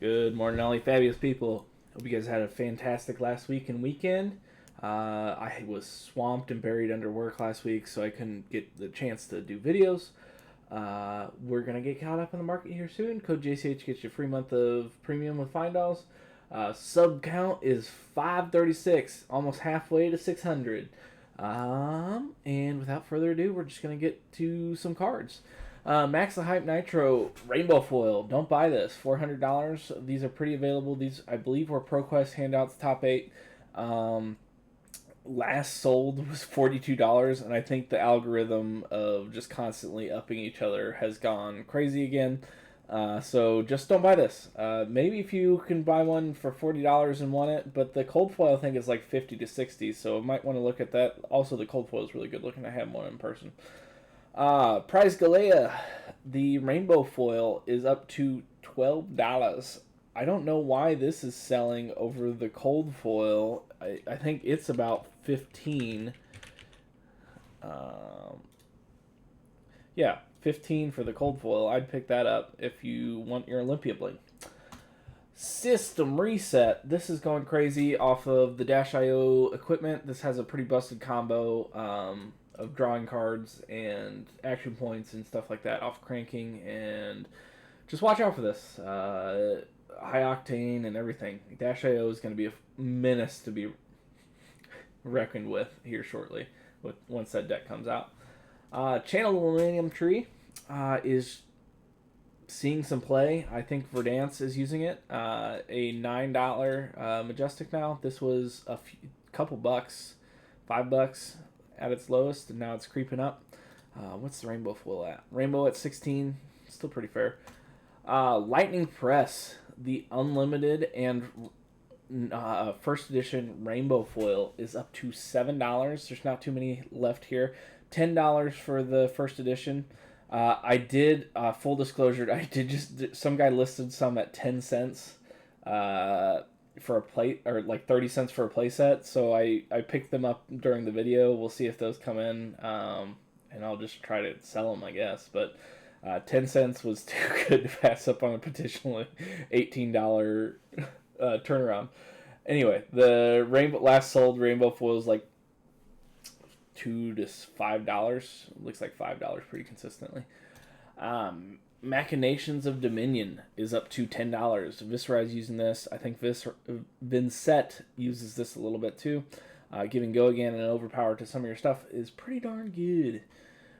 Good morning, all you fabulous people. Hope you guys had a fantastic last week and weekend. I was swamped and buried under work last week, so I couldn't get the chance to do videos. We're going to get caught up in the market here soon. Code JCH gets you a free month of premium with Fyendals. Sub count is 536, almost halfway to 600. And without further ado, we're just going to get to some cards. Max the Hype Nitro Rainbow Foil. Don't buy this. $400. These are pretty available. These, I believe, were ProQuest handouts, top 8. Last sold was $42, and I think the algorithm of just constantly upping each other has gone crazy again. So just don't buy this. Maybe if you can buy one for $40 and want it, but the cold foil I think is like $50 to $60, so you might want to look at that. Also, the cold foil is really good looking. I have one in person. Priz Gala, the rainbow foil is up to $12. I don't know why this is selling over the cold foil. I think it's about 15. Yeah, 15 for the cold foil. I'd pick that up if you want your Olympia bling. System reset. This is going crazy off of the IO equipment. This has a pretty busted combo of drawing cards and action points and stuff like that off cranking, and just watch out for this. High octane and everything. IO is going to be a menace to be reckoned with here shortly once that deck comes out. Channel Millennium Tree is seeing some play. I think Verdance is using it. A $9 Majestic now. This was a couple bucks, $5 at its lowest, and now it's creeping up. What's the rainbow foil at? Rainbow at 16, still pretty fair. Lightning Press, the unlimited and first edition rainbow foil is up to $7. There's not too many left here. $10 for the first edition. I did, full disclosure, I did just, some guy listed some at 10 cents for a plate, or like 30 cents for a play set, so I picked them up during the video. We'll see if those come in, and I'll just try to sell them, I guess, but 10 cents was too good to pass up on a potentially $18 turnaround. Anyway, the last sold rainbow foil is like $2 to $5. Looks like $5 pretty consistently. Machinations of Dominion is up to $10. Viscerai's using this. I think Vincent uses this a little bit too. Giving Go Again and Overpower to some of your stuff is pretty darn good,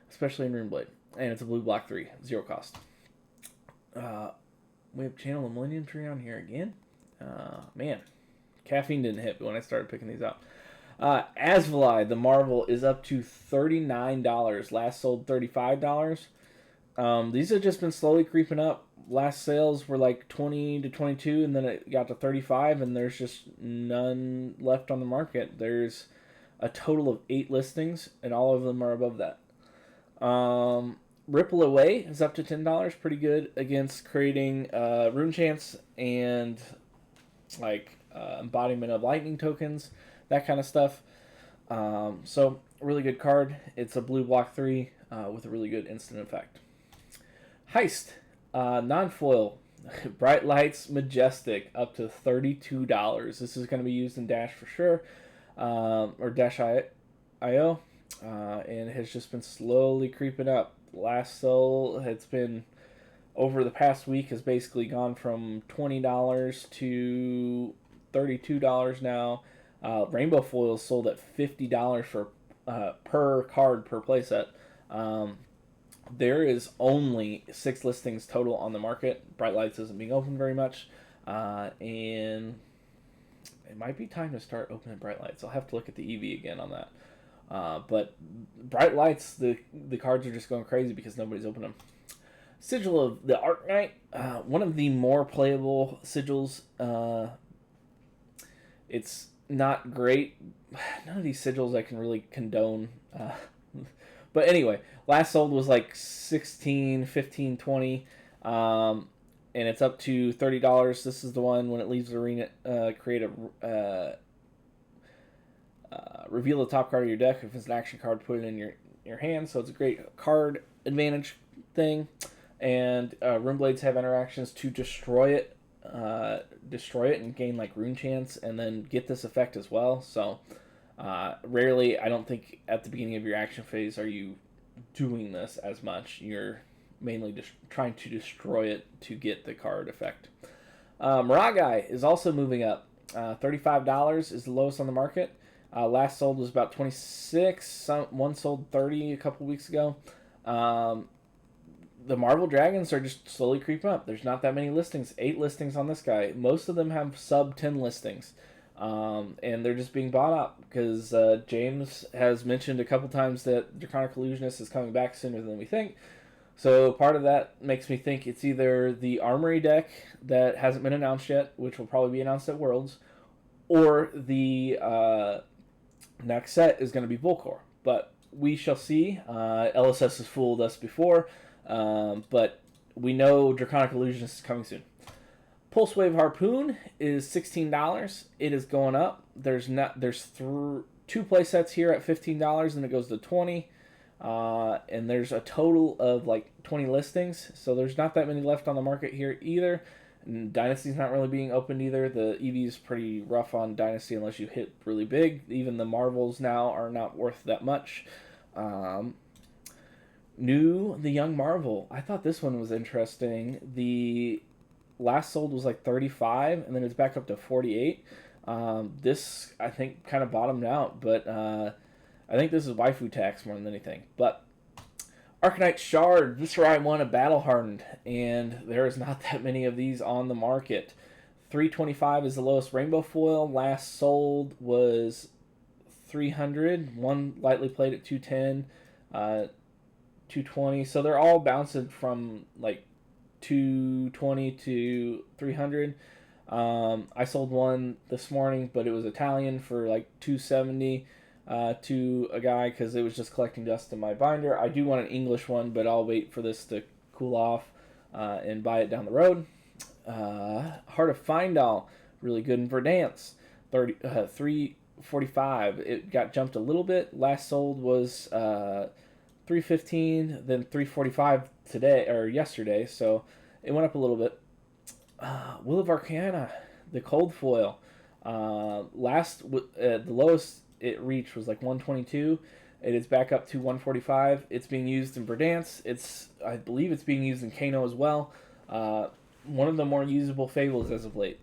especially in Runeblade. And it's a blue black 3, 0 cost. We have Channel and Millennium Tree on here again. Man, caffeine didn't hit when I started picking these out. Asali The Marvel is up to $39. Last sold $35. These have just been slowly creeping up. Last sales were like 20 to 22, and then it got to 35, and there's just none left on the market. There's a total of 8 listings, and all of them are above that. Ripple Away is up to $10. Pretty good against creating Rune Chants and like embodiment of lightning tokens, that kind of stuff. So really good card. It's a blue block 3 with a really good instant effect. Heist, non-foil, Bright Lights Majestic, up to $32. This is going to be used in Dash for sure, or Dash IO, and it has just been slowly creeping up. Last sell, it's been over the past week, has basically gone from $20 to $32 now. Rainbow foil is sold at $50 for per card per playset. There is only 6 listings total on the market. Bright Lights isn't being opened very much, and it might be time to start opening Bright Lights. I'll have to look at the EV again on that. But Bright Lights, the cards are just going crazy because nobody's opened them. Sigil of the Ark Knight, one of the more playable sigils. It's not great. None of these sigils I can really condone. But anyway, last sold was like 16, 15, 20. And it's up to $30. This is the one when it leaves the arena, create a reveal the top card of your deck. If it's an action card, put it in your hand. So it's a great card advantage thing. And Runeblades have interactions to destroy it destroy it and gain like rune chance, and then get this effect as well. So rarely, I don't think at the beginning of your action phase are you doing this as much. You're mainly just trying to destroy it to get the card effect. Maragai is also moving up. $35 is the lowest on the market. Last sold was about 26. One sold 30 a couple weeks ago. The Marvel Dragons are just slowly creeping up. There's not that many listings. 8 listings on this guy. Most of them have sub 10 listings. And they're just being bought up because James has mentioned a couple times that Draconic Illusionist is coming back sooner than we think. So part of that makes me think it's either the Armory deck that hasn't been announced yet, which will probably be announced at Worlds, or the next set is going to be Volcor. But we shall see. LSS has fooled us before, but we know Draconic Illusionist is coming soon. Pulse Wave Harpoon is $16. It is going up. There's 2 play sets here at $15, and it goes to $20. And there's a total of like 20 listings, so there's not that many left on the market here either. And Dynasty's not really being opened either. The EV is pretty rough on Dynasty unless you hit really big. Even the Marvels now are not worth that much. The Young Marvel. I thought this one was interesting. The last sold was like 35, and then it's back up to 48. This, I think, kind of bottomed out, but I think this is waifu tax more than anything. But Arcanite Shard, this ride won a Battle Hardened, and there is not that many of these on the market. $325 is the lowest rainbow foil. Last sold was $300. One lightly played at $210, $220. So they're all bouncing from like $220 to $300. I sold one this morning, but it was Italian for like $270 to a guy because it was just collecting dust in my binder. I do want an English one, but I'll wait for this to cool off and buy it down the road. Heart of Fyendal, really good in Verdance, $345. It got jumped a little bit. Last sold was $315, then $345 today or yesterday, so it went up a little bit. Will of Arcana, the cold foil, the lowest it reached was like 122. It is back up to 145. It's being used in Verdance. I believe it's being used in Kano as well. One of the more usable fables as of late.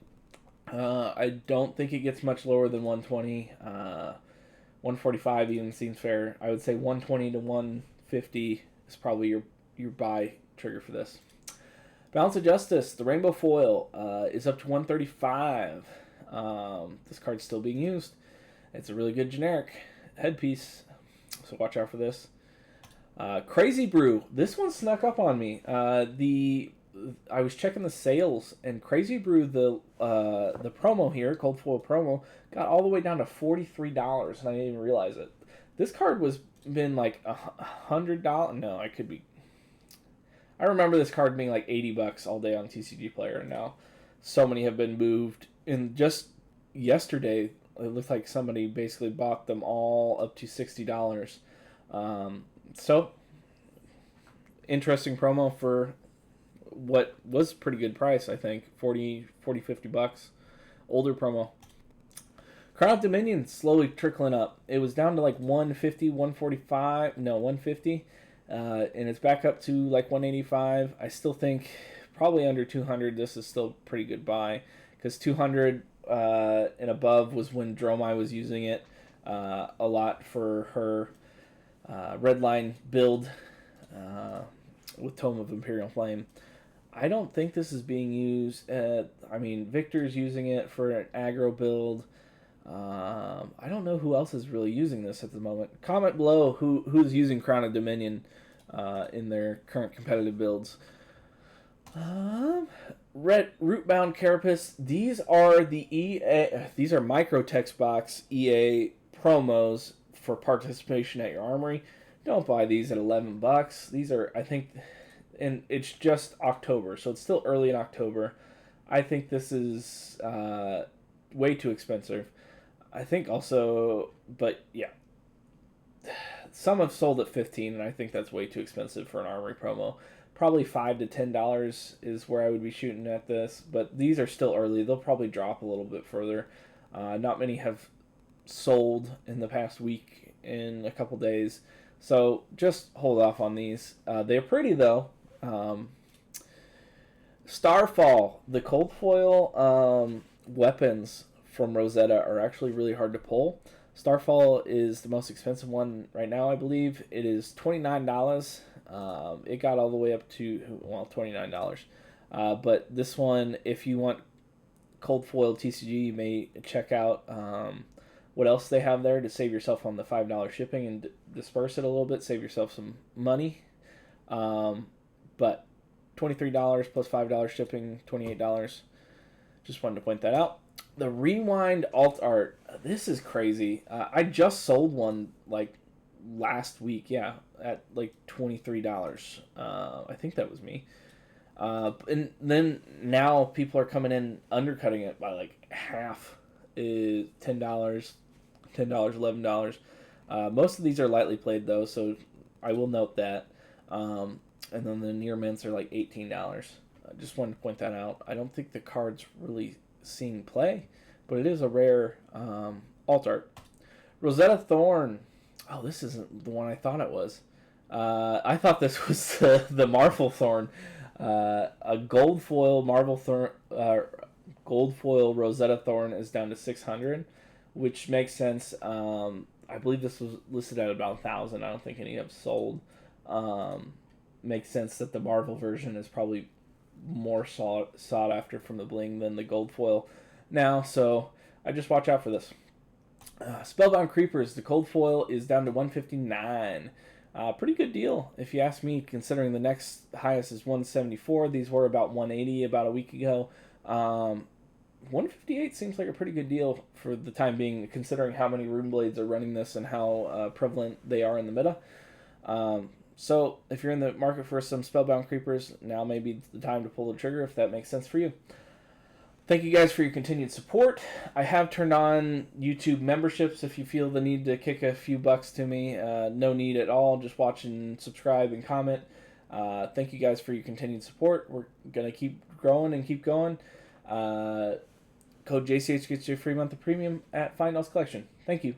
I don't think it gets much lower than 120. 145 even seems fair. I would say 120 to 150 is probably your buy trigger for this. Balance of Justice, the Rainbow Foil, is up to 135. This card's still being used. It's a really good generic headpiece, so watch out for this. Crazy Brew, this one snuck up on me. I was checking the sales, and Crazy Brew, the promo here, Cold Foil promo, got all the way down to $43, and I didn't even realize it. This card was been like $100. No, I could be. I remember this card being like $80 all day on TCG Player, and now so many have been moved. And just yesterday, it looked like somebody basically bought them all up to $60. So, interesting promo for what was pretty good price, I think. $50. Older promo. Crown of Dominion slowly trickling up. It was down to like 150, 145, no, 150. And it's back up to like 185. I still think probably under 200, this is still a pretty good buy. Because 200 and above was when Dromai was using it a lot for her Redline build with Tome of Imperial Flame. I don't think this is being used Victor's using it for an aggro build. I don't know who else is really using this at the moment. Comment below who's using Crown of Dominion in their current competitive builds. Rootbound Carrus. These are these are micro text box EA promos for participation at your armory. Don't buy these at $11. These are, I think, and it's just October, so it's still early in October. I think this is way too expensive. I think also, but yeah, some have sold at $15, and I think that's way too expensive for an armory promo. Probably $5 to $10 is where I would be shooting at this, but these are still early. They'll probably drop a little bit further. Not many have sold in the past week in a couple days, so just hold off on these. They're pretty though. Starfall, the cold foil weapons from Rosetta are actually really hard to pull. Starfall is the most expensive one right now, I believe. It is $29. It got all the way up to, well, $29. But this one, if you want cold foil TCG, you may check out what else they have there to save yourself on the $5 shipping and disperse it a little bit, save yourself some money. But $23 plus $5 shipping, $28. Just wanted to point that out. The Rewind alt art, this is crazy. I just sold one like last week, yeah, at like $23. I think that was me. And then now people are coming in undercutting it by like half. Is $10, $11. Most of these are lightly played though, so I will note that. And then the near mints are like $18. I just wanted to point that out. I don't think the card's really seeing play, but it is a rare alt art. Rosetta Thorn. Oh, this isn't the one I thought it was. I thought this was the Marvel Thorn. A gold foil Marvel Thorn, gold foil Rosetta Thorn is down to 600, which makes sense. I believe this was listed at about 1,000. I don't think any have sold. Makes sense that the Marvel version is probably more sought after from the bling than the gold foil now, so I just watch out for this. Spellbound Creepers, the cold foil is down to 159. Pretty good deal if you ask me, considering the next highest is 174. These were about 180 about a week ago. 158 seems like a pretty good deal for the time being, considering how many Rune Blades are running this and how prevalent they are in the meta. So if you're in the market for some Spellbound Creepers, now may be the time to pull the trigger if that makes sense for you. Thank you guys for your continued support. I have turned on YouTube memberships if you feel the need to kick a few bucks to me. No need at all. Just watch and subscribe and comment. Thank you guys for your continued support. We're going to keep growing and keep going. Code JCH gets you a free month of premium at Fyendal's Collection. Thank you.